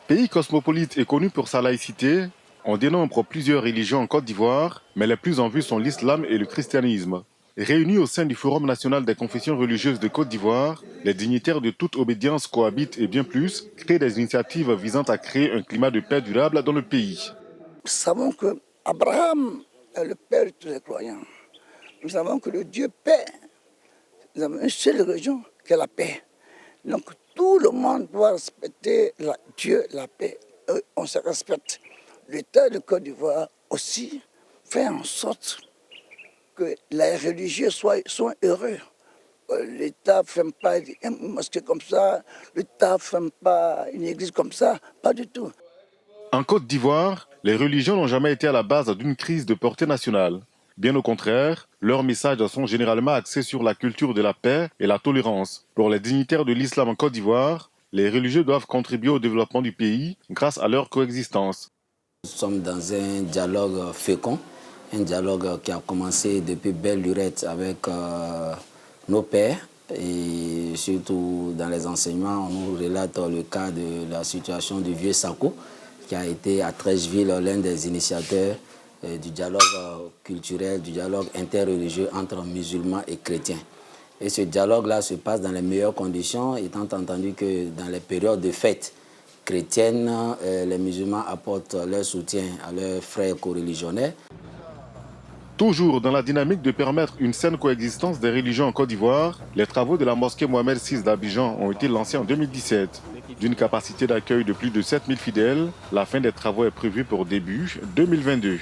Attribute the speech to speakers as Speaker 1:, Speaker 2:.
Speaker 1: Pays cosmopolite et connu pour sa laïcité, on dénombre plusieurs religions en Côte d'Ivoire, mais les plus en vue sont l'islam et le christianisme. Réunis au sein du Forum national des confessions religieuses de Côte d'Ivoire, les dignitaires de toute obédience cohabitent et bien plus créent des initiatives visant à créer un climat de paix durable dans le pays.
Speaker 2: Nous savons que Abraham est le père de tous les croyants. Nous savons que le Dieu paix, nous avons une seule religion qui est la paix. Donc tout le monde doit respecter Dieu, la paix. On se respecte. L'État de Côte d'Ivoire aussi fait en sorte que les religieux soient heureux. L'État ne ferme pas une mosquée comme ça, l'État ne ferme pas une église comme ça, pas du tout.
Speaker 1: En Côte d'Ivoire, les religions n'ont jamais été à la base d'une crise de portée nationale. Bien au contraire, leurs messages sont généralement axés sur la culture de la paix et la tolérance. Pour les dignitaires de l'islam en Côte d'Ivoire, les religieux doivent contribuer au développement du pays grâce à leur coexistence.
Speaker 3: Nous sommes dans un dialogue fécond, un dialogue qui a commencé depuis belle lurette avec nos pères. Et surtout dans les enseignements, on nous relate le cas de la situation du vieux Sako, qui a été à Trècheville l'un des initiateurs du dialogue culturel, du dialogue interreligieux entre musulmans et chrétiens. Et ce dialogue-là se passe dans les meilleures conditions, étant entendu que dans les périodes de fête chrétiennes, les musulmans apportent leur soutien à leurs frères coreligionnaires.
Speaker 1: Toujours dans la dynamique de permettre une saine coexistence des religions en Côte d'Ivoire, les travaux de la mosquée Mohamed VI d'Abidjan ont été lancés en 2017. D'une capacité d'accueil de plus de 7000 fidèles, la fin des travaux est prévue pour début 2022.